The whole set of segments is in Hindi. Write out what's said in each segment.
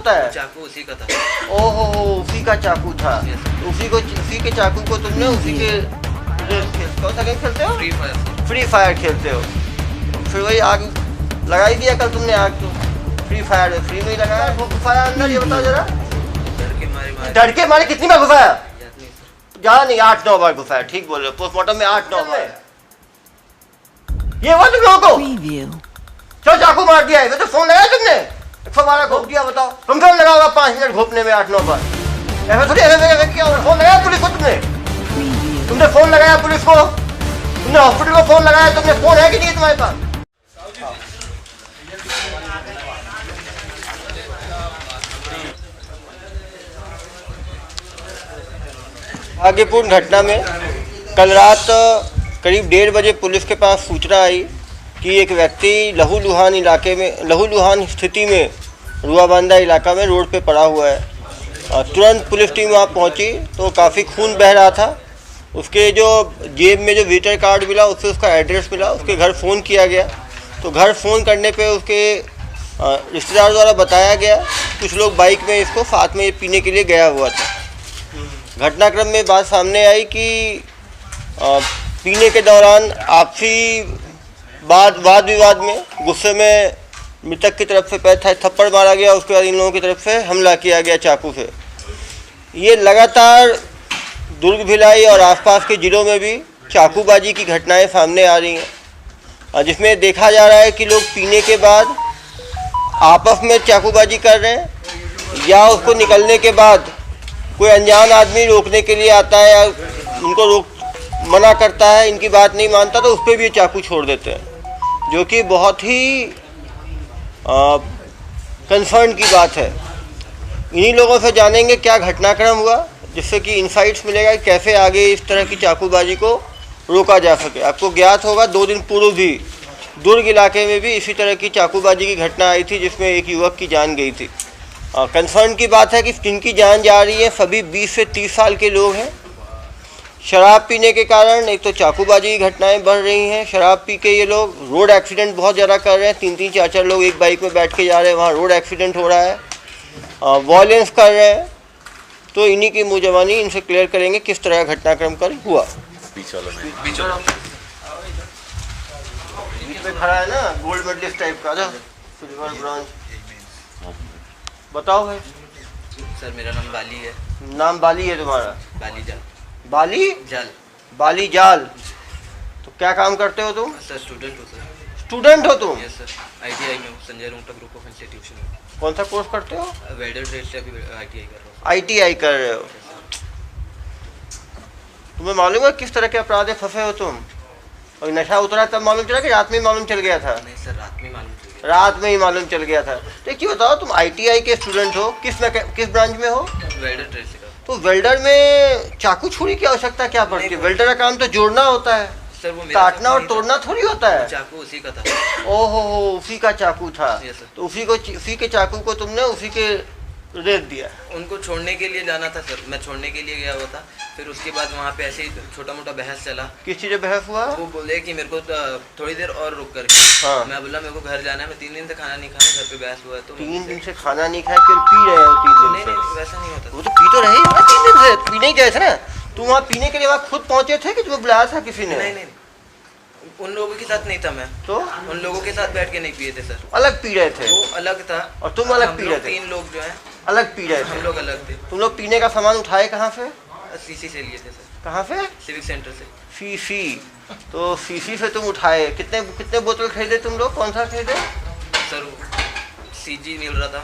होता है? चाकू उसी का था। ओहो, उसी का चाकू था। उसी के चाकू को तुमने उसी के कौन सा गेम खेलते हो? फ्री फायर खेलते हो। फिर वही आग लगाई दिया कल तुमने आग तो फ्री फायर में फ्री में ही लगाया घुसाया अंदर। ये बताओ जरा। डर के मारे कितनी बार घुसाया? ज्यादा नहीं, 8-9 बार घुसाया। ठीक बोल रहे हो, पोस्टमार्टम में 8-9 बार। ये हुआ तुम लोगों को? चलो चाकू मार दिया है तो फोन लगाया तुमने? 112 घोप दिया। बताओ कम से कम लगा होगा 5 मिनट घोपने में 8-9 बार। ऐसा थोड़ी क्या फोन लगाया पुलिस को तुमने फोन लगाया पुलिस को? तुमने हॉस्पिटल को फोन लगाया? तुमने फोन है कि नहीं तुम्हारे पास? भाग्यपूर्ण घटना में कल रात करीब 1:30 बजे पुलिस के पास सूचना आई कि एक व्यक्ति लहूलुहान स्थिति में रुआबांदा इलाका में रोड पे पड़ा हुआ है। और तुरंत पुलिस टीम वहाँ पहुँची तो काफ़ी खून बह रहा था। उसके जो जेब में जो विजिटर कार्ड मिला उससे उसका एड्रेस मिला। उसके घर फ़ोन किया गया तो घर फ़ोन करने पे उसके रिश्तेदार द्वारा बताया गया कुछ लोग बाइक में इसको साथ में पीने के लिए गया हुआ था। घटनाक्रम में बात सामने आई कि पीने के दौरान आपसी वाद विवाद में गुस्से में मृतक की तरफ से पैर थप्पड़ मारा गया। उसके बाद इन लोगों की तरफ से हमला किया गया चाकू से। ये लगातार दुर्ग, भिलाई और आसपास के ज़िलों में भी चाकूबाजी की घटनाएं सामने आ रही हैं, जिसमें देखा जा रहा है कि लोग पीने के बाद आपस में चाकूबाजी कर रहे हैं या उसको निकलने के बाद कोई अनजान आदमी रोकने के लिए आता है या उनको मना करता है, इनकी बात नहीं मानता तो उस पर भी चाकू छोड़ देते हैं, जो कि बहुत ही कंसर्न की बात है। इन्हीं लोगों से जानेंगे क्या घटनाक्रम हुआ, जिससे कि इंसाइट्स मिलेगा कि कैसे आगे इस तरह की चाकूबाजी को रोका जा सके। आपको ज्ञात होगा 2 दिन पूर्व भी दुर्ग इलाके में भी इसी तरह की चाकूबाजी की घटना आई थी जिसमें एक युवक की जान गई थी। कंसर्न की बात है कि जिनकी जान जा रही है सभी 20 से 30 साल के लोग हैं। शराब पीने के कारण एक तो चाकूबाजी की घटनाएं बढ़ रही हैं। शराब पी के ये लोग रोड एक्सीडेंट बहुत ज़्यादा कर रहे हैं। 3-3, 4-4 लोग एक बाइक में बैठ के जा रहे हैं, वहाँ रोड एक्सीडेंट हो रहा है, वॉयलेंस कर रहे हैं। तो इन्हीं की मुंहजबानी इनसे क्लियर करेंगे किस तरह का घटनाक्रम कल हुआ। बीच में खड़ा है ना, गोल्ड मेडलिस्ट टाइप का, सिल्वर ब्रॉन्ज। बताओ भाई। सर मेरा नाम बाली है। नाम बाली है तुम्हारा? बाली जाल। बाली जाल। तो क्या काम करते हो तुम? सर स्टूडेंट हो सर। स्टूडेंट हो तुम? Yes sir. आईटीआई में Sanjay Rungta group of institution. कौन सा कोर्स करते हो? वेल्डर ट्रेड से अभी आईटीआई कर रहा हूँ। आईटीआई कर रहे हो। तुम्हें मालूम है किस तरह के अपराध में फंसे हो तुम? और नशा उतरा तब मालूम चला कि रात में ही मालूम चल गया था? नहीं सर, रात में मालूम चल गया। रात में ही मालूम चल गया था। तो क्यों बताओ, तुम आईटीआई के स्टूडेंट हो, किस ब्रांच में हो? वेल्डर ट्रेड से। तो वेल्डर में चाकू छुरी की आवश्यकता क्या पड़ती है? वेल्डर का काम तो जोड़ना होता है सर, वो काटना और तोड़ना थोड़ी होता है। चाकू उसी का था। ओहो, उसी का चाकू था। तो उसी के चाकू को तुमने उसी के रेत दिया। उनको छोड़ने के लिए जाना था सर, मैं छोड़ने के लिए गया हुआ था। फिर उसके बाद वहाँ पे ऐसे ही छोटा मोटा बहस चला। किस चीज़ बहस हुआ? वो बोले कि मेरे को थोड़ी देर और रुक करके। हाँ। मैं बोला मेरे को घर जाना है, मैं 3 दिन से खाना नहीं खाया, घर पे बहस हुआ है। तो 3 दिन से खाना नहीं खाया, केवल पी रहे हो 3 दिन से? नहीं, वैसा नहीं होता। वो तो पी तो रहे हो ना 3 दिन से, पीने ही गए थे ना तुम? वहाँ पीने के लिए वहाँ खुद पहुँचे थे कि तुम्हें बुलाया था किसी ने? नहीं, उन लोगों के साथ नहीं था मैं। तो उन लोगों के साथ बैठ के नहीं पिए थे सर। अलग पी रहे थे? वो अलग था और तुम अलग पी रहे थे? 3 लोग जो हैं अलग पी रहे थे? हम लोग अलग थे। तुम लोग पीने का सामान उठाए कहाँ से? सीसी से लिए थे सर। कहाँ से? सिविक सेंटर से। सीसी? तो सीसी से तुम उठाए। कितने बोतल खरीदे तुम लोग? कौन सा खरीदे सर? सीजी मिल रहा था,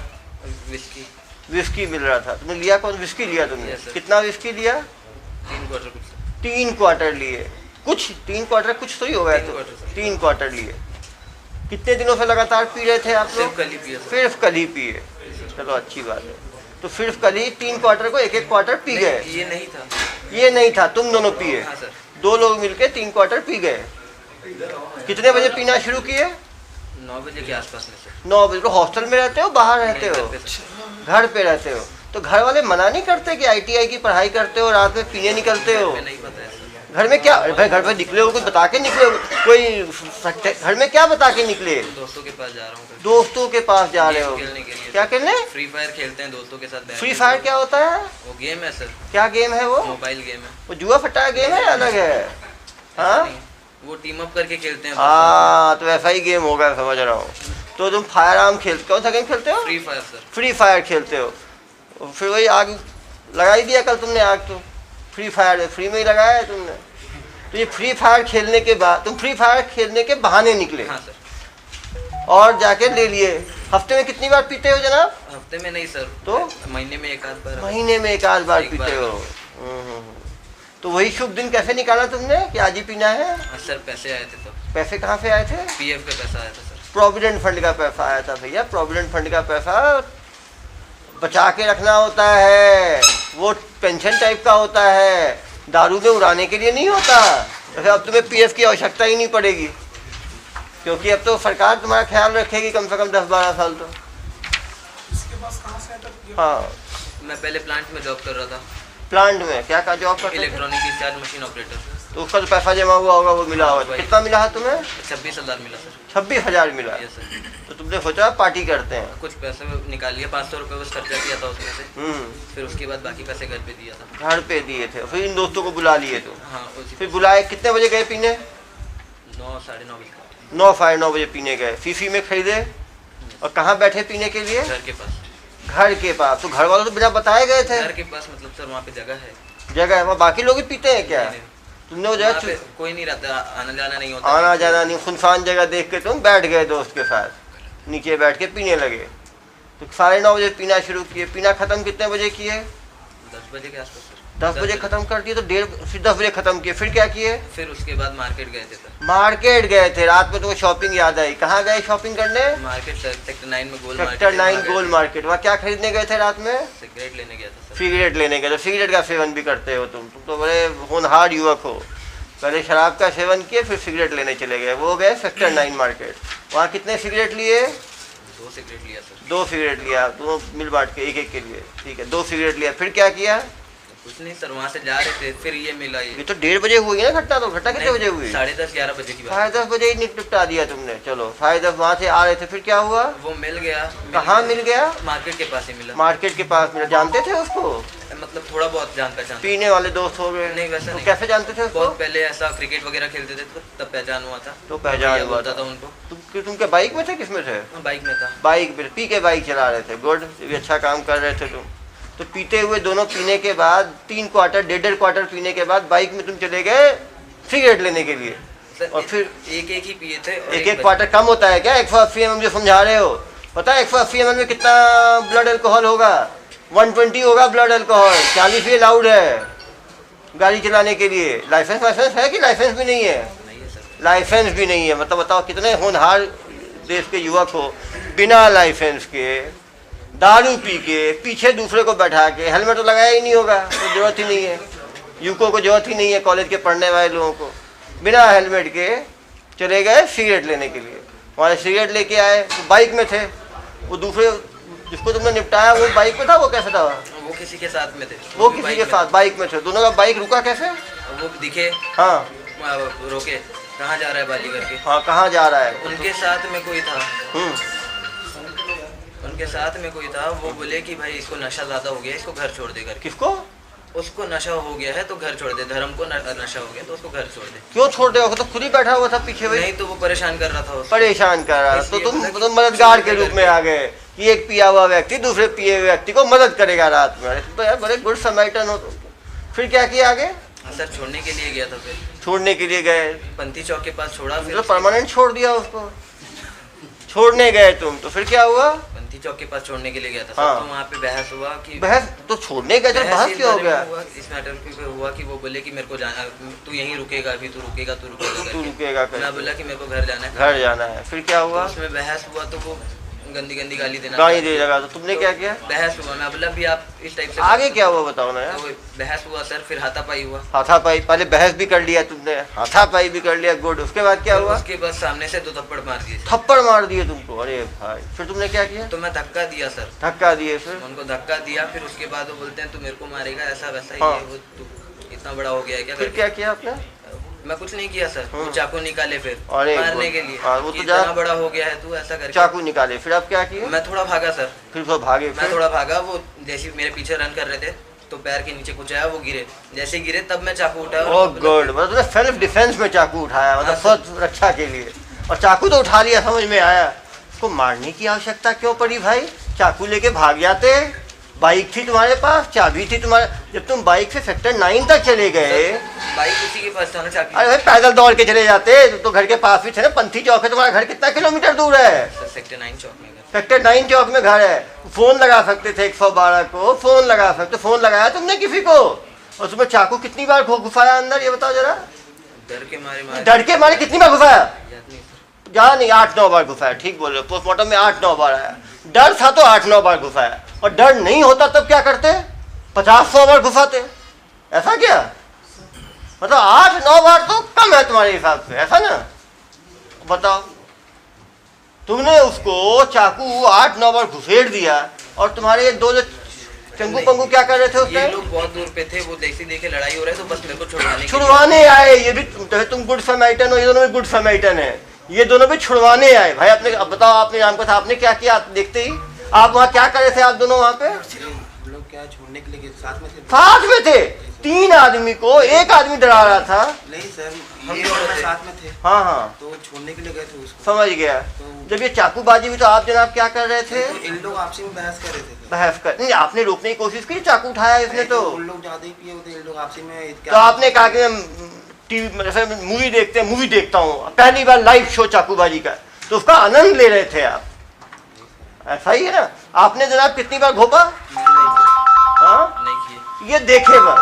विस्की मिल रहा था। तुमने लिया कौन? विस्की लिया तुमने? कितना विस्की लिया? 3 क्वार्टर कुछ। 3 क्वार्टर लिए? कुछ 3 क्वार्टर कुछ तो ही हो गया। 3 क्वार्टर लिए। कितने दिनों से लगातार पी रहे थे आप लोग? सिर्फ कल ही पिए। चलो अच्छी बात है। तो सिर्फ कल ही 3 क्वार्टर को 1-1 क्वार्टर पी गए? ये नहीं था, तुम दोनों पिए? हाँ सर। 2 लोग मिलके 3 क्वार्टर पी गए। कितने बजे पीना शुरू किए? 9 बजे के आसपास में सर। 9 बजे। तो हॉस्टल में रहते हो, बाहर रहते हो? घर पे रहते हो। तो घर वाले मना नहीं करते कि आईटीआई की पढ़ाई करते हो, रात में पीने निकलते हो? नहीं पता है सर। घर में क्या? भाई घर पे निकले हो, कुछ बता के निकले हो? कोई घर में क्या बता के निकले? दोस्तों के पास जा रहा हूँ। दोस्तों के पास जा रहे हो? खेलने के लिए। क्या खेलने? फ्री फायर खेलते हैं दोस्तों के साथ। फ्री फायर क्या होता है? वो गेम है सर। क्या गेम है वो? मोबाइल गेम है। वो जुआ फट्टा गेम है, अलग है? हाँ, वो टीम अप करके खेलते हैं। हाँ, तो ऐसा ही गेम होगा, समझ रहा हूँ। तो तुम फायर आर्म खेलते, कौन सा गेम खेलते हो? Free fire sir. Free fire खेलते हो? फिर वही आग लगा ही दिया कल तुमने, आग तो फ्री फायर फ्री में ही लगाया है तुमने। तो ये फ्री फायर खेलने के बाद तुम फ्री फायर खेलने के बहाने निकले। हाँ सर। और जाके ले लिए। हफ्ते में कितनी बार पीते हो जनाब? हफ्ते में नहीं सर, तो महीने में एक आध बार। महीने में एक आध बार पीते हो? तो वही शुभ दिन कैसे निकाला तुमने कि आज ही पीना है? सर पैसे आए थे तो। पैसे कहाँ से आए थे? पीएफ का पैसा आया था सर। प्रोविडेंट फंड का पैसा आया था भैया। प्रोविडेंट फंड का पैसा बचा के रखना होता है, वो पेंशन टाइप का होता है, दारू में उड़ाने के लिए नहीं होता। तो अब तुम्हें पीएफ की आवश्यकता ही नहीं पड़ेगी, क्योंकि अब तो सरकार तुम्हारा ख्याल रखेगी कम से कम 10-12 साल तो। हाँ, मैं पहले प्लांट में जॉब कर रहा था। प्लांट में क्या जॉब करते थे? Electronic discharge machine operator. तो उसका तो पैसा जमा हुआ होगा, वो मिला होगा। कितना मिला है तुम्हें? 26,000 मिला सर। 26,000 मिला? Yes sir. तो तुमने सोचा पार्टी करते हैं? कुछ पैसे निकाल लिया, 500 रुपये बस खर्चा किया था उसमें से। फिर उसके बाद बाकी पैसे घर पे दिया था। घर पे दिए थे? फिर इन दोस्तों को बुला लिए तो? हाँ। फिर बुलाए, कितने बजे गए पीने? 9 साढ़े 9 बजे। 9 साढ़े 9 बजे पीने गए। सीसी में खरीदे और कहाँ बैठे पीने के लिए? घर के पास। घर के पास? तो घर वालों तो बिना बताए गए थे? घर के पास मतलब सर वहाँ पे जगह है। जगह है वहाँ? बाकी लोग भी पीते हैं क्या? तुमने वो जगह कोई नहीं रहता, आना जाना नहीं होता। आना जाना नहीं, सुनसान जगह देख के तुम बैठ गए दोस्त के साथ, नीचे बैठ के पीने लगे। तो 9:30 बजे पीना शुरू किए। पीना खत्म कितने बजे किए? 10 बजे के आसपास। 10 बजे खत्म कर दिए तो 10 बजे खत्म किए। फिर क्या किए? फिर उसके बाद मार्केट गए थे सर। मार्केट गए थे? रात में तो शॉपिंग याद आई। कहाँ गए शॉपिंग करने? मार्केट सेक्टर 9 में गोल मार्केट। सेक्टर 9 गोल मार्केट। वहाँ क्या खरीदने गए थे रात में? सिगरेट लेने गया था सर। सिगरेट लेने गए? तो सिगरेट का सेवन भी करते हो तुम तो बड़े होनहार युवक हो। पहले शराब का सेवन किए, फिर सिगरेट लेने चले गए। वो गए सेक्टर 9 मार्केट। वहाँ कितने सिगरेट लिए? 2 सिगरेट लिया सर। 2 सिगरेट लिया, दोनों मिल बांट के एक के लिए। ठीक है, 2 सिगरेट लिया। फिर क्या किया? कुछ नहीं सर, वहाँ से जा रहे थे, फिर ये मिला। ये तो 1:30 बजे हुई ना घटना? तो घटना कितने बजे हुई? 10:30-11 बजे की बात। 10:30 बजे ही निपटा दिया तुमने। चलो 10:30 वहाँ से आ रहे थे, फिर क्या हुआ? वो मिल गया। कहाँ मिल गया? मार्केट के पास ही मिला। मार्केट के पास मिला। जानते थे उसको? मतलब थोड़ा बहुत जान पहचान। पीने वाले दोस्त हो गए? नहीं वैसा नहीं। कैसे जानते थे उसको? बहुत पहले ऐसा क्रिकेट वगैरह खेलते थे तो तब पहचान हुआ था। तो पहचान हुआ था उनको। तुम क्या बाइक में थे? किसमें थे? बाइक में था। बाइक में पी के बाइक चला रहे थे। गुड, ये अच्छा काम कर रहे थे तुम। तो पीते हुए दोनों पीने के बाद 3 क्वार्टर 1.5 क्वार्टर पीने के बाद बाइक में तुम चले गए सिगरेट लेने के लिए। और फिर एक ही पिए थे। एक क्वार्टर कम होता है क्या? 180 ml जो समझा रहे हो, पता है 180 ml में कितना ब्लड अल्कोहल होगा? 120 होगा ब्लड अल्कोहल। 40 ही अलाउड है गाड़ी चलाने के लिए। लाइसेंस है कि लाइसेंस भी नहीं है? नहीं है सर। लाइसेंस भी नहीं है। मतलब बताओ कितने होनहार देश के युवक हो, बिना लाइसेंस के दारू पी के पीछे दूसरे को बैठा के। हेलमेट तो लगाया ही नहीं होगा, तो जरूरत ही नहीं है। युवकों को जरूरत ही नहीं है, कॉलेज के पढ़ने वाले लोगों को। बिना हेलमेट के चले गए सिगरेट लेने के लिए। वहाँ सिगरेट लेके आए तो बाइक में थे। वो दूसरे जिसको तुमने निपटाया वो बाइक में था? वो कैसे था? वो किसी के साथ में थे। वो किसी के साथ बाइक में थे। दोनों का बाइक रुका कैसे? वो दिखे। हाँ, रोके, कहाँ जा रहा है बाजी करके। हाँ, कहाँ जा रहा है? उनके साथ में कोई था। उनके साथ में कोई था। वो बोले कि भाई इसको नशा ज्यादा हो गया, इसको घर छोड़ दे करके। किसको? उसको नशा हो गया है तो घर छोड़ दे। धर्म को नशा हो गया तो उसको घर छोड़ दे। क्यों छोड़ दे? तो खुद ही बैठा हुआ था पीछे। नहीं तो वो परेशान कर रहा था उसको। परेशान कर रहा था तो तुम मददगार के रूप में आ गए कि एक पिया हुआ व्यक्ति दूसरे पिए हुए व्यक्ति को मदद करेगा रात में। तो यार बड़े गुड समैरिटन हो तुम। फिर क्या किया आगे? सर छोड़ने के लिए गया था। फिर छोड़ने के लिए गए? पंथी चौक के पास छोड़ा। फिर तो परमानेंट छोड़ दिया उसको? छोड़ने गए तुम तो फिर क्या हुआ? पंथी चौक के पास छोड़ने के लिए गया था। हाँ। तो वहाँ पे बहस हुआ कि बहस तो छोड़ने गए तो बहस क्यों हो गया? इस मैटर पे हुआ कि वो बोले कि मेरे को जाना, तू यहीं रुकेगा, अभी तू रुकेगा। तू रुकेगा? मैं बोला कि मेरे को घर जाना है। घर जाना है। फिर क्या हुआ? तो उसमें बहस हुआ तो वो गंदी गाली देना लगा। तो तुमने क्या किया? बहस हुआ। मैं बोला भी आप इस टाइप से आगे क्या हुआ बताओ ना यार। तो बहस हुआ सर, फिर हाथापाई हुआ। हाथापाई? पहले बहस भी कर लिया तुमने, हाथापाई भी कर लिया। गुड। उसके बाद क्या हुआ? उसके बाद सामने से 2 थप्पड़ मार दिए। थप्पड़ मार दिए तुमको? अरे भाई, फिर तुमने क्या किया? तो मैं धक्का दिया सर। धक्का दिए? फिर उनको धक्का दिया। फिर उसके बाद वो बोलते हैं तू मेरे को मारेगा, ऐसा वैसा। हाँ। ये वो इतना बड़ा हो गया है क्या फिर करके। क्या किया आपने? मैं कुछ नहीं किया सर, वो चाकू निकाले फिर अरे मारने के लिए, वो तो इतना बड़ा हो गया है तू ऐसा करके चाकू निकाले। फिर आप क्या किए? मैं थोड़ा भागा सर, फिर वो भागे? मैं थोड़ा भागा, वो जैसे मेरे पीछे रन कर रहे थे तो पैर के नीचे कुछ आया, वो गिरे, जैसे गिरे तब मैं चाकू उठाया। ओह गॉड, मतलब तुमने सेल्फ डिफेंस में चाकू उठाया, मतलब स्वयं रक्षा के लिए। और चाकू तो उठा लिया, समझ में आया। उसको मारने की आवश्यकता क्यों पड़ी भाई? चाकू लेके भाग जाते, बाइक थी तुम्हारे पास, चाबी थी तुम्हारे। जब तुम बाइक से सेक्टर 9 तक चले गए, बाइक उसी के पास था ना चाकू। अरे भाई पैदल दौड़ के चले जाते तो घर के पास भी थे ना, पंथी चौक है तुम्हारा घर, कितना किलोमीटर दूर है? सेक्टर 9 चौक में। सेक्टर 9 चौक में घर है। फोन लगा सकते थे 112 को, फोन लगा सकते। फोन लगाया तुमने किसी को? और तुम्हें चाकू कितनी बार घुसाया अंदर, ये बताओ जरा। डर के मारे डर के मारे कितनी बार घुसाया? याद नहीं सर। ज्यादा नहीं, 8-9 बार घुसाया। ठीक बोल रहे हो, पोस्टमार्टम में 8-9 बार आया। डर था तो 8-9 बार घुसाया, और डर नहीं होता तब क्या करते? 50-100 बार घुसाते। ऐसा क्या? मतलब 8-9 बार तो कम है तुम्हारे हिसाब से, ऐसा ना? बताओ, तुमने उसको चाकू 8-9 बार घुसेड़ दिया, और तुम्हारे ये दो जो चंगू पंगू क्या कर रहे थे उस ये टाइम? लोग बहुत दूर पे थे, वो जैसे देखे लड़ाई हो रहा है तो बस मेरे को छुड़वाने आए। ये भी तुम गुड समैटन हो, ये दोनों भी गुड समैटन है, ये दोनों भी छुड़वाने आए। भाई आपने, अब बताओ, आपने नाम का था, आपने क्या किया? आप देखते ही, आप वहाँ क्या कर रहे थे? आप दोनों वहाँ पे लोग क्या छोड़ने के लिए साथ में थे? साथ में थे। 3 आदमी को एक आदमी डरा रहा था। नहीं सर, ये और मैं साथ में थे। हाँ हाँ, तो छोड़ने के लिए गए थे उसको। समझ गया। जब ये चाकूबाजी हुई तो आप जनाब क्या कर रहे थे? तो इन लोग आपसी में बहस कर रहे थे। बहस कर नहीं, आपने रोकने की कोशिश की? चाकू उठाया इसने तो। उन लोग ज्यादा ही पिए होते, इन लोग आपसी में। तो आपने कहा कि टीवी जैसे मूवी देखते हैं, मूवी देखता हूँ, पहली बार लाइव शो चाकूबाजी का, तो उसका आनंद ले रहे थे आप। ऐसा ही है ना? आपने जनाब कितनी बार घोपा? हाँ, नहीं किए, ये देखे बार,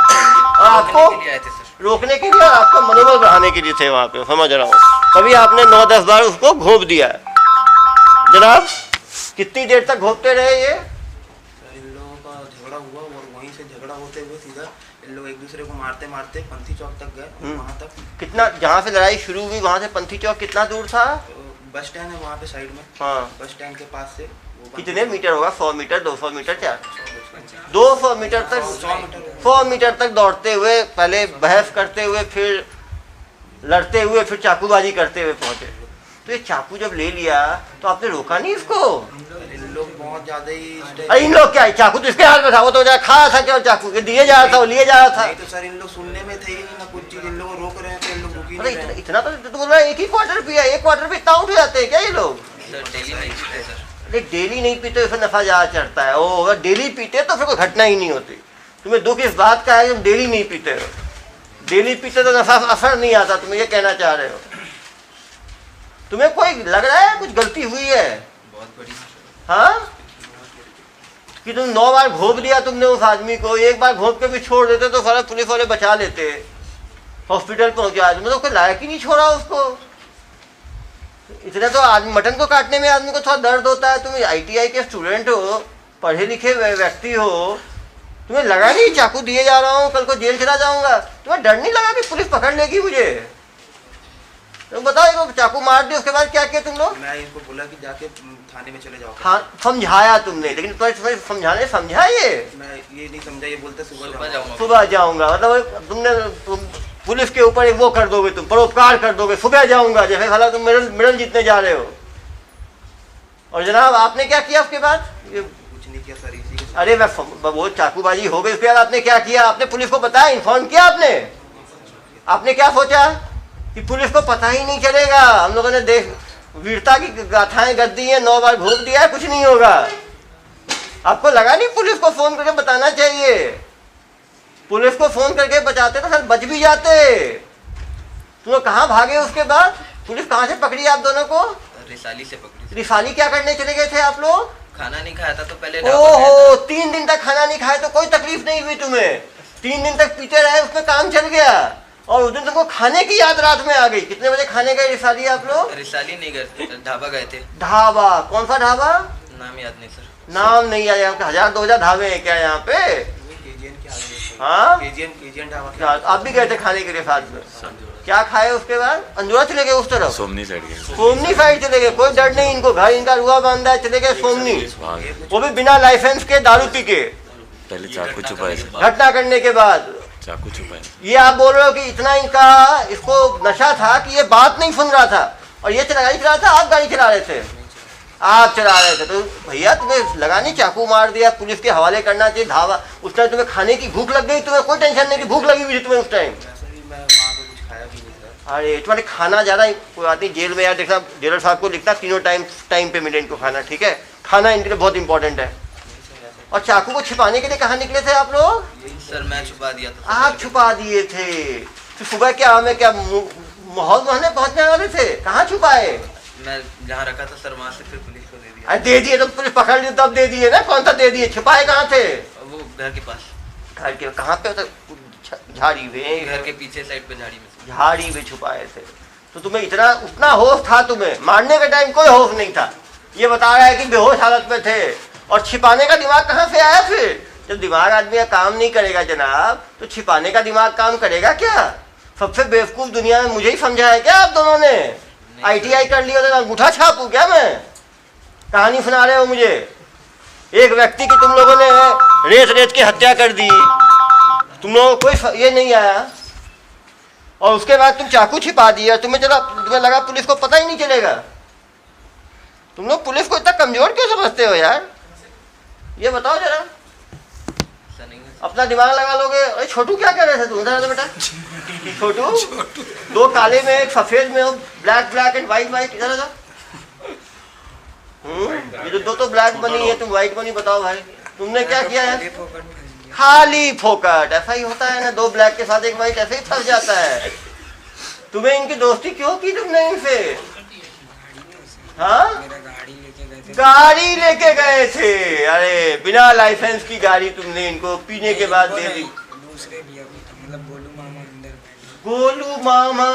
और आपको रोकने के लिए आए थे सर। रोकने के लिए और आपका मनोबल बढ़ाने के लिए थे वहाँ पे, समझ रहा हूँ। कभी आपने 9-10 बार उसको घोप दिया है जनाब? कितनी देर तक घोपते रहे ये? इन लोगों का झगड़ा हुआ, और वहीं से झगड़ा होते हुए सीधा इन लोग एक दूसरे को मारते मारते पंथी चौक तक गए। वहाँ तक कितना, जहाँ से लड़ाई शुरू हुई वहाँ से पंथी चौक कितना दूर था? बस स्टैंड है वहाँ पे साइड में। हाँ, बस स्टैंड के पास से कितने मीटर होगा? 100 मीटर, 200 मीटर, क्या 200 मीटर तक? 100 मीटर तक दौड़ते हुए, पहले बहस करते हुए, फिर लड़ते हुए, फिर चाकूबाजी करते हुए पहुंचे। तो ये चाकू जब ले लिया तो आपने रोका नहीं इसको? इन लोग बहुत ज्यादा ही। अरे इन लोग क्या है, चाकू तो इसके हाथ में था, वो तो खा रहा था क्या चाकू? ये दिए जा रहा था, वो लिए जा रहा था। नहीं तो सर, इन लोग सुनने में थे ही नहीं ना कुछ चीज। इन लोग रोक रहे हैं तो इन लोग रुक ही अरे नहीं रहे हैं। इतना तो बोल रहा है, एक ही क्वार्टर पिया, एक क्वार्टर पे इतना उठ जाते हैं क्या ये लोग? सर डेली नहीं पीते सर। अरे डेली नहीं पीते फिर नफा ज्यादा चढ़ता है। ओ, अगर डेली पीते तो फिर कोई घटना ही नहीं होती। तुम्हें दुख इस बात का है कि तुम डेली नहीं पीते हो। डेली पीते तो नफा असर नहीं आता, तुम ये कहना चाह रहे हो? तुम्हें कोई लग रहा है कुछ गलती हुई है? बहुत बड़ी। हाँ, कि तुम 9 बार घोप दिया तुमने उस आदमी को, एक बार घोप के भी छोड़ देते तो सारा पुलिस वाले बचा लेते, हॉस्पिटल पहुंचा। तुमने तो कोई लायक ही नहीं छोड़ा उसको। इतना तो आदमी, मटन को काटने में आदमी को थोड़ा दर्द होता है। तुम ITI के स्टूडेंट हो, पढ़े लिखे व्यक्ति हो, तुम्हें लगा नहीं चाकू दिए जा रहा हूँ, कल को जेल चला जाऊंगा? तुम्हें डर नहीं लगा कि पुलिस पकड़ लेगी मुझे? तुम बताओ, चाकू मार दिया, उसके बाद क्या किया तुम लोग? मैं इनको बोला कि जाके थाने में चले जाओ। हाँ, समझाया तुमने, लेकिन तुम्हें समझाने समझा ये? मैं ये नहीं समझा, ये बोलते सुबह जाऊंगा। सुबह जाऊंगा मतलब तुम पुलिस के ऊपर एक वो कर दोगे, तुम परोपकार कर दोगे, सुबह जाऊंगा, जैसे भला तुम मेडल जीतने जा रहे हो। और जनाब आपने क्या किया उसके बाद? ये कुछ नहीं किया सर, इसी के अरे वो चाकूबाजी हो गई, उसके बाद आपने क्या किया? आपने पुलिस को बताया, इन्फॉर्म किया आपने? आपने क्या सोचा कि पुलिस को पता ही नहीं चलेगा? हम लोगों ने देख वीरता की गाथाएं गद्दी है, 9 बार घोप दिया है, कुछ नहीं होगा। आपको लगा नहीं पुलिस को फोन करके बताना चाहिए? पुलिस को फोन करके बचाते तो सर बच भी जाते। तुम लोग कहाँ भागे उसके बाद? पुलिस कहाँ से पकड़ी आप दोनों को? रिसाली से पकड़ी। रिसाली क्या करने चले गए थे आप लोग? खाना नहीं खाया था तो पहले। ओहो, 3 दिन तक खाना नहीं खाए तो कोई तकलीफ नहीं हुई तुम्हें? 3 दिन तक पीते रहे, उसमें काम चल गया, और उस दिन तुमको खाने की याद रात में आ गई। कितने बजे खाने गए रिसाली आप लोग? रिसाली नहीं गए, ढाबा गए थे। ढाबा? कौन सा ढाबा? नाम याद नहीं सर। नाम नहीं आया? 1000-2000 ढाबे हैं क्या यहाँ पे? केजीएन के आगे। हाँ, केजीएन ढाबा। आप भी गए थे खाने के लिए साथ में? क्या खाए उसके बाद? अंजुरा चले गए उस तरफ? सोमनी साइड गए। सोमनी साइड चले गए। कोई डर नहीं इनको, घर इनका रुआ बांधा है, चले गए सोमनी, वो भी बिना लाइसेंस के, दारू पी के, पहले चाकू छुपाए थे, घटना करने के बाद। चाकू छुपाया। ये आप बोल रहे हो कि इतना इनका इसको नशा था कि ये बात नहीं सुन रहा था और ये गाड़ी चला रहा था, आप गाड़ी चला रहे थे, आप चला रहे थे। तो भैया तुम्हें लगा नहीं चाकू मार दिया, पुलिस के हवाले करना चाहिए। धावा उस टाइम तुम्हें खाने की भूख लग गई, तुम्हें कोई टेंशन नहीं कि भूख लगी हुई थी तुम्हें उस टाइम। मैं वहाँ पे कुछ खाया भी नहीं था। अरे तुम्हारे खाना ज़्यादा कोई आती जेल में यार, देखना जेलर साहब को लिखना तीनों टाइम पे मिले इनको खाना, ठीक है? खाना इनके लिए बहुत इंपॉर्टेंट है। और चाकू को छिपाने के लिए कहाँ निकले थे आप लोग? सर मैं छुपा दिया था। आप छुपा दिए थे तो सुबह क्या हमें क्या माहौल महने पहुंचने वाले थे? कहाँ छुपाए? मैं जहाँ रखा था सर वहाँ से फिर पुलिस को दे दिया। अरे दे दिए तो पुलिस पकड़ ली तब दे दिए ना, कौन सा दे दिए? छिपाए कहाँ थे? वो घर के पास। घर के कहाँ पे? झाड़ी में, घर के पीछे साइड पे झाड़ी में। झाड़ी में छुपाए थे। तो तुम्हें इतना उतना होश था? तुम्हें मारने के टाइम कोई होश नहीं था। ये बता रहा है कि बेहोश हालत में थे। और छिपाने का दिमाग कहाँ से आया फिर? जब दिमाग आदमी का काम नहीं करेगा जनाब तो छिपाने का दिमाग काम करेगा क्या? सबसे बेवकूफ दुनिया में मुझे ही समझा है क्या आप दोनों ने? ITI कर लिया तो अंगूठा छापूं क्या मैं? कहानी सुना रहे हो मुझे। एक व्यक्ति की तुम लोगों ने रेत के हत्या कर दी, तुम लोगों को कोई ये नहीं आया, और उसके बाद तुम चाकू छिपा दिया। तुम्हें लगा पुलिस को पता ही नहीं चलेगा। तुम लोग पुलिस को इतना कमजोर क्यों समझते हो यार? ये बताओ जरा, अपना दिमाग लगा लोगे। अरे छोटू क्या कर रहे थे तुम? इधर बेटा छोटू, दो काले में एक सफेद में हो, ब्लैक एंड व्हाइट इधर आ। ये जो दो तो ब्लैक बनी है, तुम व्हाइट बनी। बताओ भाई तुमने क्या किया है? खाली फोकट। ऐसा ही होता है ना, दो ब्लैक के साथ एक व्हाइट ऐसे ही फंस जाता है। तुम्हें इनकी दोस्ती क्यों की तुमने इनसे? हाँ, गाड़ी लेके गए थे। अरे बिना लाइसेंस की गाड़ी तुमने इनको पीने के बाद दे दी। दूसरे भी अभी मतलब गोलू मामा अंदर बैठे। गोलू मामा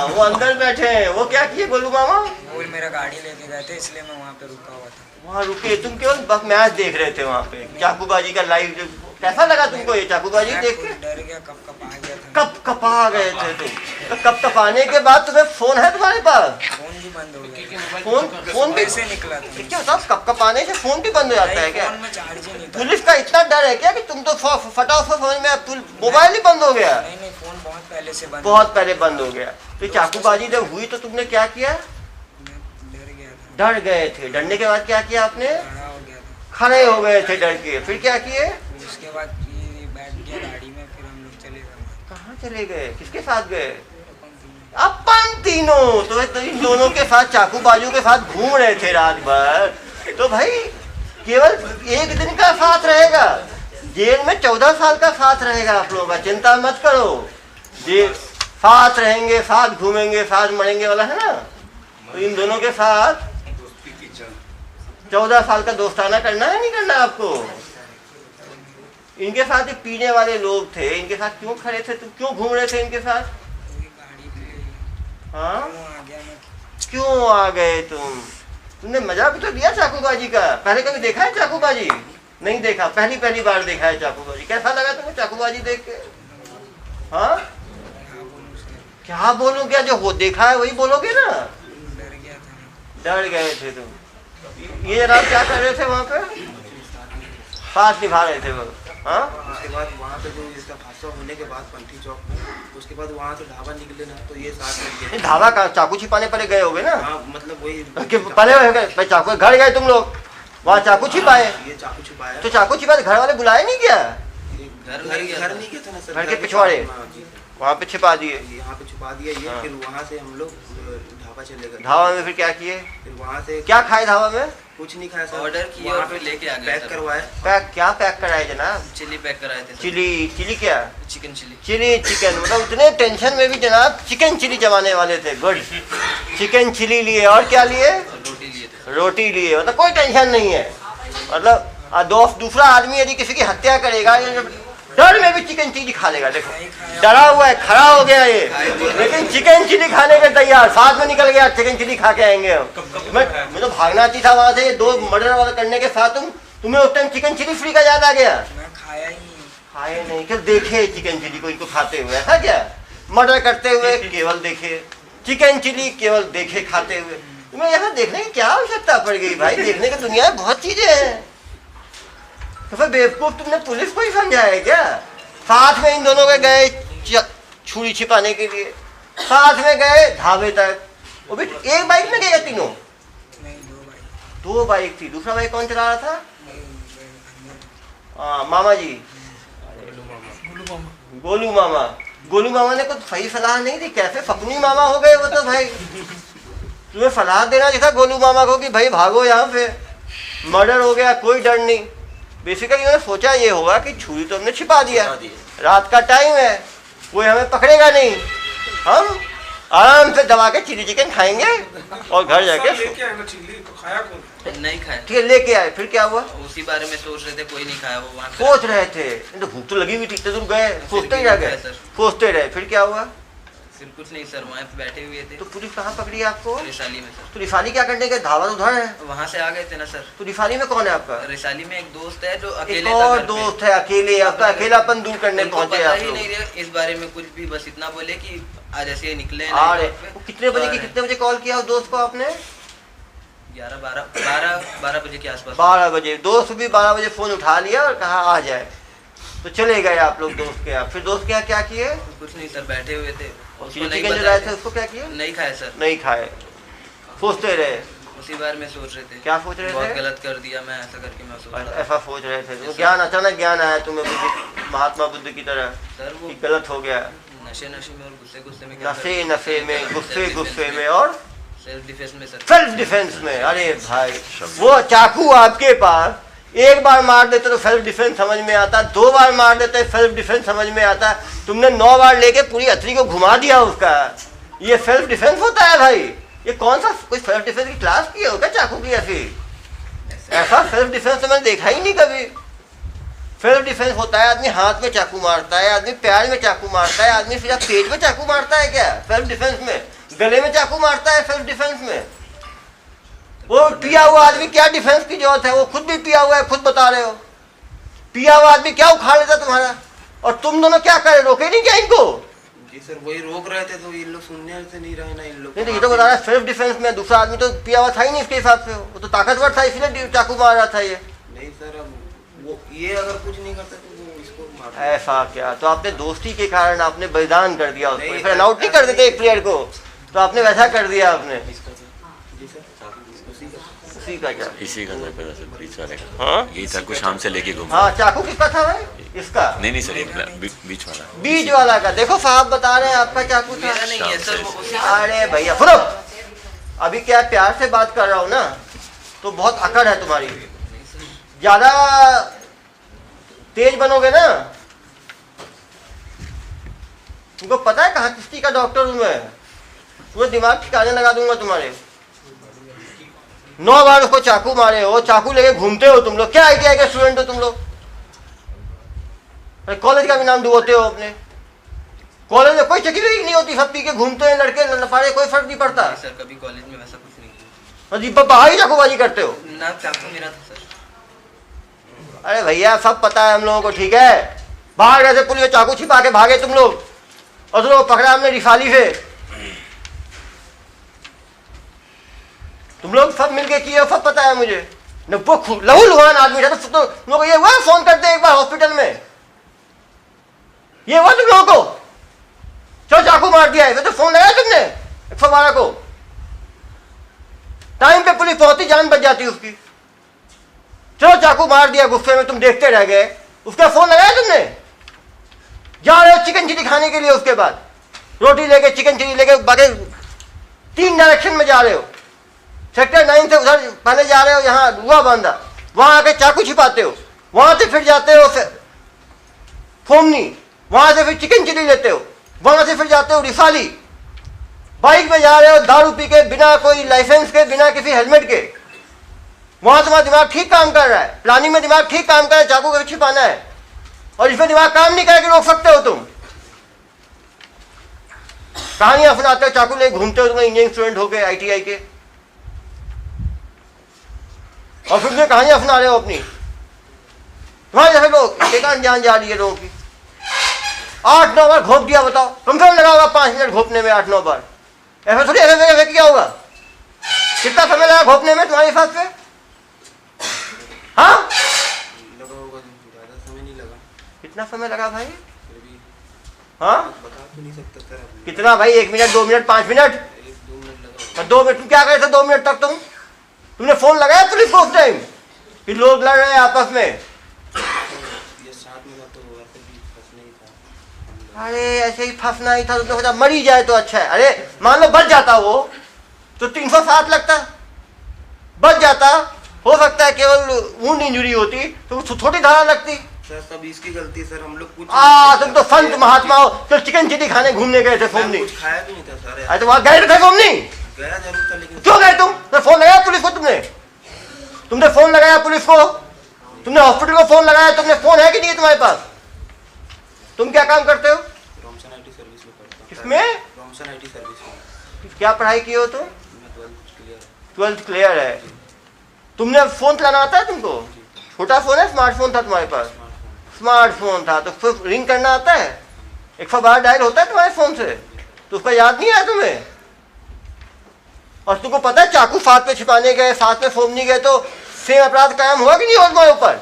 वो अंदर बैठे हैं। वो क्या किए गोलू मामा? वो मेरा गाड़ी लेके गए थे इसलिए मैं वहाँ पे रुका हुआ था। वहाँ रुके? तुम केवल मैच देख रहे थे वहाँ पे, चाकूबाजी का लाइव। कैसा लगा तुमको ये चाकूबाजी देख के? डर गया, कप आ गया था। कप आ गए थे तुम? तो कप आने के बाद तुम्हें फोन है तुम्हारे पास? फोन भी बंद हो गया। फोन भी से निकला था। क्या होता? कप आने से फोन भी बंद हो जाता है क्या? फोन में चार्ज ही नहीं था। पुलिस का इतना डर है क्या कि तुम तो फटाफट फोन में मोबाइल ही बंद हो गया? नहीं, फोन बहुत पहले से बंद, बहुत पहले बंद हो गया। तो चाकूबाजी जब हुई तो तुमने क्या किया? डर गया था। डर गए थे। डरने के बाद क्या किया आपने? खड़ा हो गया था। खड़े हो गए थे डर के। फिर क्या किए? उसके बाद बैठ गया गाड़ी में, फिर हम लोग चले गए। कहाँ चले गए? किसके साथ गए? अपन तीनों तो इन दोनों के साथ चाकूबाजों के साथ घूम रहे थे रात भर। तो भाई केवल एक दिन का साथ रहेगा, जेल में 14 साल का साथ रहेगा आप लोगों का। चिंता मत करो, जेल साथ रहेंगे, साथ घूमेंगे, साथ मरेंगे वाला है ना। तो इन दोनों के साथ 14 साल का दोस्ताना करना है नहीं करना आपको? इनके साथ ही पीने वाले लोग थे, इनके साथ क्यों खड़े थे तुम? क्यों घूम रहे थे इनके साथ? हाँ, क्यों आ गए तुम? तुमने मजा भी तो लिया चाकूबाजी का। पहले कभी देखा है चाकूबाजी? नहीं देखा, पहली बार देखा है चाकूबाजी। कैसा लगा तुम्हें चाकूबाजी देख के? हाँ, क्या बोलूं? क्या जो हो देखा है वही बोलोगे ना? डर गए थे तुम। ये जनाब क्या कर रहे थे वहाँ पे? साथ निभा रहे थे वो। हाँ, उसके बाद वहाँ पे जो इसका हादसा होने के बाद पंथी चौक में, उसके बाद वहाँ से ढाबा निकले ना, तो ये साथ में गए। ढाबा का चाकू छिपाने पहले गए होगे ना? हाँ, मतलब वही पहले चाकू घर गए तुम लोग, वहाँ चाकू छिपाए। ये चाकू छिपाया तो चाकू छिपाए घर वाले बुलाए नहीं क्या? घर नहीं गए थे ना सर, घर के पिछवाड़े वहाँ पे छिपा दिए। यहाँ पे छुपा दिया ये। फिर वहाँ से हम लोग ढाबा चले गए। ढाबा में फिर क्या किए? फिर वहाँ से क्या खाए ढाबा में? कुछ नहीं खाया सर, ऑर्डर किया और फिर लेके आ गए। पैक करवाया। क्या पैक कराए जनाब? चिली पैक कराए थे। चिली क्या? Chicken chicken. मतलब उतने टेंशन में भी जनाब चिकन चिली जमाने वाले थे। गुड, चिकन चिली लिए। और क्या लिए? रोटी लिए थे। रोटी लिए। मतलब कोई टेंशन नहीं है। मतलब दूसरा आदमी यदि किसी की हत्या करेगा डर में भी चिकन चिली खा लेगा। देखो डरा हुआ है, खड़ा हो गया ये, लेकिन चिकन चिली खाने के तैयार। साथ में निकल गया, चिकन चिली खा के आएंगे हम। मैं तो भागना चाहिए था वहाँ से। दो मर्डर वाला करने के साथ तुम्हें उस टाइम चिकन चिली फ्री का याद आ गया? मैं खाया ही नहीं। खाए नहीं क्या? देखे चिकन चिली को इनको खाते हुए, ऐसा क्या? मर्डर करते हुए केवल देखे, चिकन चिली केवल देखे खाते हुए। तुम्हें यहाँ देखने की क्या आवश्यकता पड़ गई भाई? देखने की दुनिया में बहुत चीजें हैं। तो फिर बेवकूफ तुमने पुलिस को ही समझा है क्या? साथ में इन दोनों के गए छुरी छिपाने के लिए, साथ में गए ढाबे तक। वो भी एक बाइक में गए तीनों? नहीं, दो बाइक थी। दूसरा बाइक कौन चला रहा था? मामा जी, गोलू मामा। गोलू मामा ने कुछ सही सलाह नहीं दी, कैसे फकनी मामा हो गए वो तो भाई। तुम्हें सलाह देना चाहिए था गोलू मामा को कि भाई भागो यहाँ से, मर्डर हो गया, कोई डर नहीं। बेसिकली उन्होंने सोचा ये होगा कि छुरी तो हमने छिपा दिया, रात का टाइम है, कोई हमें पकड़ेगा नहीं, हम आराम से दबा के चिली चिकन खाएंगे और घर जाके नहीं खाया। ठीक है, लेके आए। फिर क्या हुआ? उसी बारे में सोच रहे थे, कोई नहीं खाया वो वहाँ पे। सोच रहे थे, तो भूख तो लगी हुई थी, इतने दूर गए, सोचते ही रह गए, सोचते रहे। फिर क्या हुआ? फिर कुछ नहीं सर, वहाँ पे बैठे हुए थे। तो पुलिस कहाँ पकड़ी आपको? रिसाली में सर। तो रिसाली क्या करने के? धावा उधर है, वहाँ से आ गए थे ना सर। तो रिसाली में कौन है आपका? रिसाली में एक दोस्त है जो एक अकेले और दोस्त है अकेले, आपका अकेलापन दूर करने पहुंचे आप ही लोग। नहीं रहे इस बारे में कुछ भी, बस इतना बोले कि आज ऐसे ही निकले। अरे कितने बजे कॉल किया उस दोस्त को आपने? 12 बजे के आसपास। 12 बजे। दोस्त भी 12 बजे फोन उठा लिया और कहा आ जाए, तो चले गए आप लोग दोस्त के यहाँ। फिर दोस्त के यहाँ क्या किए? कुछ नहीं सर, बैठे हुए थे। चिकन जो लाए थे उसको क्या किए? नहीं खाए सर। नहीं खाए, सोचते रहे। उसी बारे में सोच रहे थे। क्या सोच रहे थे? बहुत गलत कर दिया मैं, ऐसा करके मैं सोच रहा था। ऐसा सोच रहे थे। तो ज्ञान, अचानक ज्ञान आया तुम्हें, महात्मा बुद्ध की तरह सर, वो गलत हो गया। नशे में और गुस्से में, नशे में, गुस्से में और सेल्फ डिफेंस में सर। सेल्फ डिफेंस में। अरे भाई, वो चाकू आपके पास, एक बार मार देते तो सेल्फ डिफेंस समझ में आता, 2 बार मार देते सेल्फ डिफेंस समझ में आता, तुमने 9 बार लेके पूरी हथेली को घुमा दिया उसका। ये सेल्फ डिफेंस होता है भाई? ये कौन सा कोई सेल्फ डिफेंस की क्लास की होगा चाकू की ऐसी? ऐसा सेल्फ डिफेंस तो मैंने देखा ही नहीं कभी। सेल्फ डिफेंस होता है आदमी हाथ में चाकू मारता है, आदमी पैर में चाकू मारता है, आदमी सीधा पेट में चाकू मारता है क्या सेल्फ डिफेंस में? गले में चाकू मारता है सेल्फ डिफेंस में? वो पिया हुआ आदमी क्या डिफेंस की जरूरत है? वो खुद भी पिया हुआ है, खुद बता रहे हो। पिया हुआ आदमी क्या उखाड़ लेता तुम्हारा? और तुम दोनों क्या करे, रोके नहीं क्या इनको? जी सर, वही रोक रहे थे तो इन लोग सुनने से नहीं रहे ना इन लोग। नहीं, ये तो बता रहा है सेल्फ डिफेंस में। दूसरा आदमी तो पिया हुआ था ही नहीं इसके हिसाब से, वो तो ताकतवर था इसलिए चाकू मार रहा था ये। नहीं सर, अब वो ये अगर कुछ नहीं करता तो वो इसको मार। ऐसा क्या? तो आपने दोस्ती के कारण आपने बलिदान कर दिया उसको। फिर आउट नहीं कर देते एक प्लेयर को, तो आपने वैसा कर दिया आपने। उसी का क्या? इसी का था वैसे बीच वाले का। हाँ, यही था, कुछ शाम से लेके घूम। हाँ, चाकू किसका था भाई? इसका? नहीं सर, ये बीच वाला। बीच वाला का। देखो साहब बता रहे हैं आपका चाकू था। मेरा नहीं है सर, वो उसी का। अरे भैया सुनो, अभी क्या प्यार से बात कर रहा हूँ ना, तो बहुत अकड़ है तुम्हारी। ज्यादा तेज बनोगे ना, तुमको पता है कहाँ किस्ती का डॉक्टर हूँ मैं, पूरे दिमाग ठिकाने लगा दूंगा तुम्हारे। 9 बार उसको चाकू मारे हो, चाकू लेके घूमते हो तुम लोग। क्या ITI के स्टूडेंट हो तुम लोग? कॉलेज का भी नाम डुबोते हो अपने। कॉलेज में कोई चेकिंग नहीं होती, सब पी के घूमते हैं लड़के लफाड़े, कोई फर्क नहीं पड़ता। सर, कभी कॉलेज में वैसा कुछ नहीं किया। अजीब बाहर ही चाकूबाजी करते हो ना, चाकू मेरा था सर। अरे भैया सब पता है हम लोगों को, ठीक है? बाहर गए थे पुलिस, चाकू छिपा के भागे तुम लोग, और तुम लोग पकड़ा हमने रिसाली से। तुम लोग सब मिलके किए, सब पता है मुझे। न वो लहू लुहान आदमी था तो तुम लोग ये हुआ फोन करते एक बार हॉस्पिटल में, ये हुआ तुम लोगों को? चलो चाकू मार दिया है तो फोन लगाया तुमने 112 को? टाइम पे पुलिस पहुंची, जान बच जाती उसकी। चलो चाकू मार दिया, गुस्से में तुम देखते रह गए, उसका फोन लगाया तुमने? जा रहे हो चिकन चिली खाने के लिए, उसके बाद रोटी लेके चिकन चिली लेके बाकी 3 डायरेक्शन में जा रहे हो। सेक्टर 9 से उधर पहले जा रहे हो, यहाँ रुआ बांधा, वहां आके चाकू छिपाते हो, वहां से फिर जाते हो फोमनी, वहां से फिर चिकन चिली लेते हो, वहां से फिर जाते हो रिसाली। बाइक में जा रहे हो दारू पी के, बिना कोई लाइसेंस के, बिना किसी हेलमेट के। वहां तुम्हारा दिमाग ठीक काम कर रहा है, प्लानिंग में दिमाग ठीक काम कर रहा है, चाकू को छिपाना है, और इसमें दिमाग काम नहीं करे कि रोक सकते हो तुम। कहानियां सुनाते हो, चाकू ले घूमते हो, तुम इंजीनियरिंग स्टूडेंट हो गए ITI के, और फिर तुम कहानियां सुना रहे हो अपनी। तुम्हारे जैसे लोग एक जान जा रही है लोगों की। 8-9 बार घोप दिया, बताओ कम से कम लगा होगा 5 मिनट घोपने में, 8-9 बार। ऐसा थोड़ी ऐसे क्या होगा? कितना समय लगा घोपने में तुम्हारे हिसाब से? हाँ, लगा होगा, ज्यादा समय नहीं लगा। कितना समय लगा भाई? हाँ बता तो नहीं सकता सर अब। कितना भाई, 1 मिनट 2 मिनट 5 मिनट? 1-2 मिनट लगा। और 2 मिनट तुम क्या करे थे 2 मिनट तक? तुमने फोन लगाया पुलिस को उस टाइम कि लोग लड़ रहे हैं आपस में? ये साथ में था तो वैसे भी फंसना ही था। अरे ऐसे ही फंसना ही था, तो मरी जाए तो अच्छा है। अरे मान लो बच जाता वो तो 307 लगता, बच जाता, हो सकता है केवल वुंड इंजरी होती तो थोड़ी धारा लगती। सर सब इसकी गलती है सर, हम लोग कुछ तुम तो संत महात्मा हो, तो चिकन चिली खाने घूमने गए थे फोमनी? कुछ खाया भी नहीं था सर। अरे तो वहां गए थे फोमनी? गया जरूर था लेकिन क्यों गए तुम? तो फोन लगाया पुलिस को तुमने फोन लगाया पुलिस को? तुमने हॉस्पिटल को फोन लगाया? तुमने फोन है कि नहीं है तुम्हारे पास? तुम क्या काम करते हो? रॉमसन आईटी सर्विस में करता हूँ। किसमें? रॉमसन आईटी सर्विस में। क्या पढ़ाई की हो तुम? मैं 12th क्लियर है। 12th क्लियर है। तुमने फोन चलाना आता है तुमको? छोटा फोन है, स्मार्टफोन था तुम्हारे पास? स्मार्टफोन था तो फिर रिंग करना आता है? 112 डायल होता है तुम्हारे फोन से? तो उसका याद नहीं आया तुम्हें? और तुमको पता है चाकू साथ में छिपाने गए, साथ में फोमनी गए तो सेम अपराध कायम हुआ कि नहीं हुआ तुम्हारे ऊपर?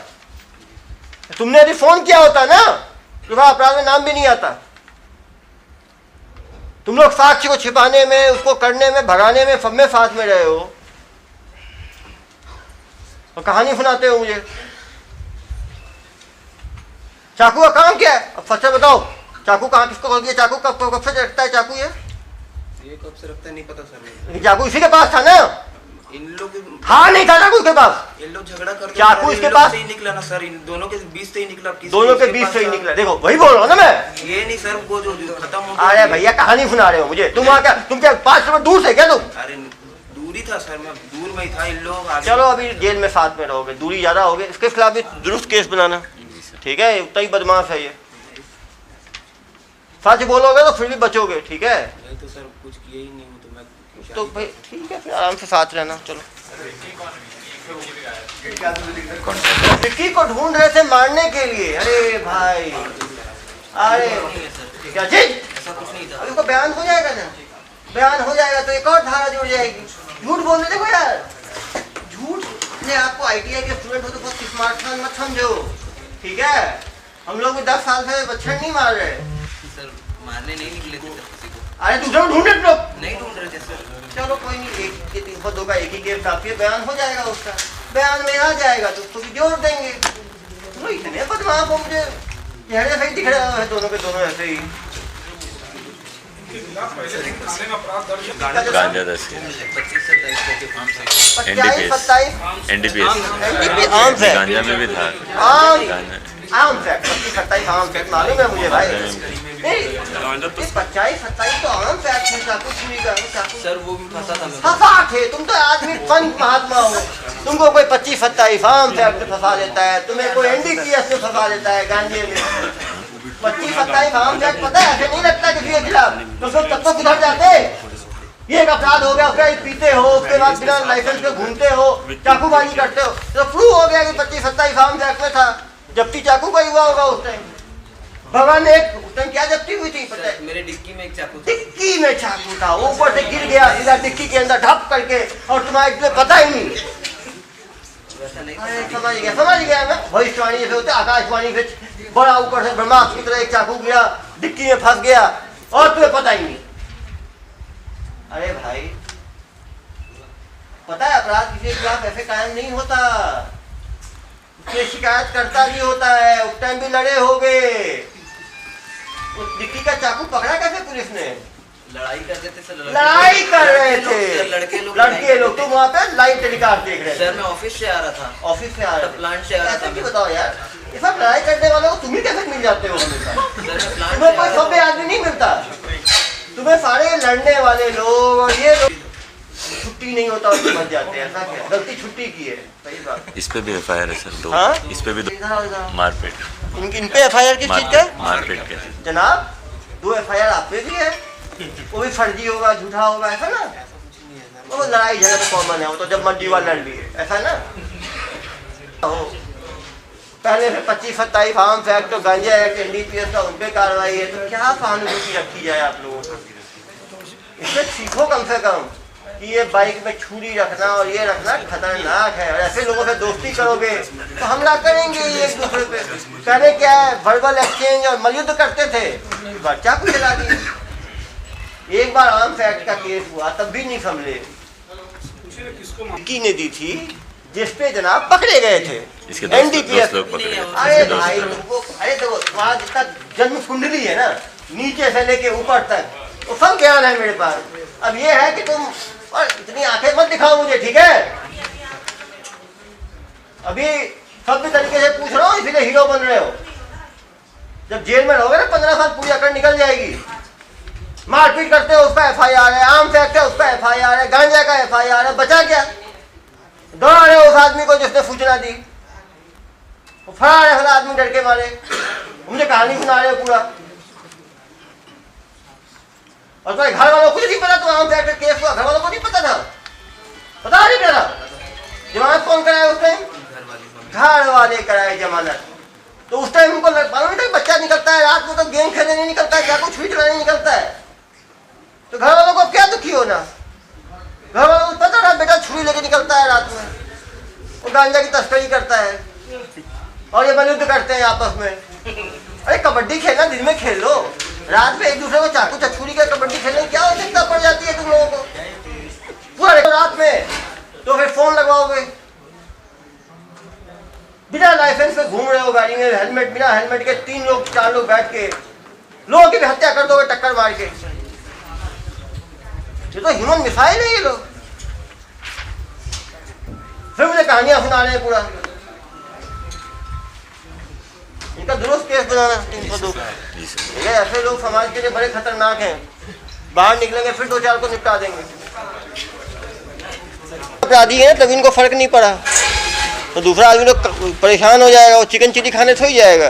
तुमने यदि फोन किया होता ना तो वह अपराध में नाम भी नहीं आता। तुम लोग साक्ष्य को छिपाने में, उसको करने में, भगाने में, सब में साथ में रहे हो और कहानी सुनाते हो मुझे। चाकू का काम क्या है? अब सच बताओ, चाकू कहाँ किसको खोल दिया? चाकू कब से रखता है चाकू? ये कब से रखता है नहीं पता सर। चाकू इसी के पास था ना? इन लोग हाँ नहीं था चाकू इसके पास? ये लोग झगड़ा करते चाकू इसके पास से ही निकला ना सर, इन दोनों के बीच से ही निकला। दोनों के बीच से ही निकला। देखो वही बोल रहा हूँ ना मैं। ये नहीं सर, वो जो खत्म हो अरे भैया कहानी सुना रहे हो मुझे। तुम क्या 5 किलोमीटर दूर से क्या तुम? अरे दूरी था सर, मैं दूर में ही था। इन लोग चलो अभी जेल में साथ में रहोगे, दूरी ज्यादा होगी। इसके खिलाफ भी दुरुस्त केस बनाना, ठीक है? उतना ही बदमाश है ये। सच बोलोगे तो फिर भी बचोगे, ठीक है? नहीं तो सर कुछ किया ही नहीं हूँ तो मैं तो भाई ठीक है, फिर आराम से साथ रहना। चलो विक्की को ढूंढ रहे थे मारने के लिए। अरे भाई, अरे क्या चीज? ऐसा कुछ नहीं था। अभी को बयान हो जाएगा ना, बयान हो जाएगा तो एक और धारा जुड़ जाएगी। झूठ बोलने देखो यार, झूठ ने आपको आईटीआई के स्टूडेंट हो तो बहुत स्मार्टफोन मत समझो, ठीक है? हम लोग भी 10 साल से बच्चन नहीं मार रहे सर मारने नहीं निकले थे सर किसी को। अरे दूसरे को ढूंढे तुम लोग? नहीं ढूंढ रहे थे सर। चलो कोई नहीं, एक के 302 का एक ही केस काफी है, बयान हो जाएगा उसका। बयान में आ जाएगा तो उसको भी जोड़ देंगे। तो इतने बदमाश हो, मुझे चेहरे से ही दिख रहे हैं दोनों के दोनों ऐसे ही। गांजा 10 के 25-27 एनडीपीएस आम है, गांजा में भी था। आम फैक्ट 25-27 आम फैक्ट मालूम है मुझे भाई। नहीं 25-27 तो आम फैक्ट है। चाकू छुरी का चाकू सर वो भी फंसा था मैं। फंसा थे तुम तो आदमी पंच महात्मा हो। तुमको कोई 25-27 आम फैक्ट फंसा देता है, तुम्हें कोई एनडीपीएस में फंसा देता है, गांजे में। 25-27 आम फैक्ट पता है ऐसे नहीं लगता किसी के खिलाफ, तो सब तब तक सुधर जाते। ये एक अपराध हो गया, उसका पीते हो, उसके बाद बिना लाइसेंस के घूमते हो, चाकूबाजी करते हो, तो प्रूव हो गया कि 25-27 आम फैक्ट में था। जब्ती चाकू का ही हुआ होगा उस टाइम। भगवान ने उस टाइम क्या जब्ती हुई थी पता है? मेरे डिक्की में एक चाकू था। डिक्की में चाकू था, ऊपर से गिर गया सीधा डिक्की के अंदर ढप करके, और तुम्हारे पता ही नहीं। वैसा नहीं अरे समझ गया मैं। भविष्यवाणी जैसे होते, आकाशवाणी से बड़ा ऊपर से ब्रह्मास्त्र की तरह एक चाकू गिरा, डिक्की में फंस गया और तुम्हें पता ही नहीं। अरे भाई पता है अपराध किसी के खिलाफ ऐसे कायम नहीं होता, उसके शिकायत करता भी होता है। उस टाइम भी लड़े होगे। उस डिक्की का चाकू पकड़ा कैसे पुलिस ने? लड़ाई करते थे सर। लड़ाई कर रहे थे लड़के लोग। तुम वहाँ पे लाइव टेलीकास्ट देख रहे थे। सर मैं ऑफिस से आ रहा था। ऑफिस से आ रहे थे, प्लांट से आ रहा था। ऐसे क्यों बताओ यार, ये सब लड़ाई करने वालों को तुम ही कैसे मिल जाते हो हमेशा? सर प्लांट तुम्हें कोई सभ्य आदमी नहीं मिलता, तुम्हें सारे लड़ने वाले लोग और ये लोग छुट्टी नहीं होता और मर जाते हैं। ऐसा क्या गलती छुट्टी की है? सही बात। इस पे भी एफआईआर है सर 2। हाँ? इस पे भी 2 मारपीट। इन पे एफआईआर किस चीज का? मारपीट के जनाब 2 एफआईआर आप पे भी है, वो भी फर्जी होगा, झूठा होगा, ऐसा ना? वो लड़ाई झगड़ा तो कॉमन है, वो तो जब मर्जी वाला लड़ लिए, ऐसा ना? पहले से 25-27 आम फैक्ट तो गांजा एक्ट एनडीपीएस का उन पे कार्रवाई है, तो क्या सहानुभूति रखी जाए आप लोगों को? इसमें सीखो कम से कम कि ये बाइक में छुरी रखना और ये रखना खतरनाक है, और ऐसे लोगों से दोस्ती करोगे तो हमला करेंगे एक दूसरे पे। पहले क्या है, वर्बल एक्सचेंज और मलयुद्ध करते थे, चाकू चला दिए। एक बार आर्म्स एक्ट का केस हुआ, तब भी नहीं संभले। ने दी थी जिसपे जनाब पकड़े गए थे NDPS। अरे भाई तुमको, अरे देखो तुम्हारा जितना जन्म कुंडली है ना, नीचे से लेके ऊपर तक, तो सब ज्ञान है मेरे पास। अब ये है कि तुम और इतनी आंखें मत दिखाओ मुझे, ठीक है? अभी सब तरीके से पूछ रहा हूँ, इसलिए हीरो बन रहे हो। जब जेल में रहोगे ना 15 साल, पूरी अकड़ निकल जाएगी। मारपीट करते हो उसका FIR है, आम फेंकते हो उसका FIR है, गांजा का FIR है, बचा क्या? दौड़ा रहे उस आदमी को जिसने सूचना दी, वो फरार है, आदमी डर के मारे। मुझे कहानी सुना रहे हो पूरा, और तुम्हारे घर वालों को नहीं पता तो आम फैक्टर केस हुआ, घर वालों को नहीं पता था? पता नहीं मेरा। जमानत कौन कराया उस टाइम? घर वाले कराए जमानत। तो उस टाइम उनको मालूम नहीं था बच्चा निकलता है रात में, तो गेम खेलने नहीं निकलता है, क्या कुछ छुरी चलाने निकलता है। तो घर वालों को क्या दुखी होना, घर वालों को पता था बेटा छुरी लेके निकलता है रात में, वो गांजा की तस्करी करता है और ये मलयुद्ध करते हैं आपस में। अरे कबड्डी खेलना दिन में खेल लो, रात में एक दूसरे को चाकू छुरी का कबड्डी खेलने क्या आवश्यकता पड़ जाती है तुम लोगों को? पूरा रात में तो फिर फोन लगवाओगे, बिना लाइसेंस पे घूम रहे हो गाड़ी में, हेलमेट बिना हेलमेट के 3 लोग 4 लोग बैठ के लोगों की भी हत्या कर दोगे टक्कर मार के। ये तो ह्यूमन मिसाइल है ये लोग। फिर मुझे कहानियां सुना रहे हैं पूरा। इनका दुरुस्त केस बनाना 302 का। ऐसे लोग समाज के लिए बड़े खतरनाक हैं, बाहर निकलेंगे फिर 2-4 को निपटा देंगे। अपराधी है तब इनको फर्क नहीं पड़ा, तो दूसरा आदमी तो परेशान हो जाएगा, वो चिकन चिली खाने थोड़ी जाएगा।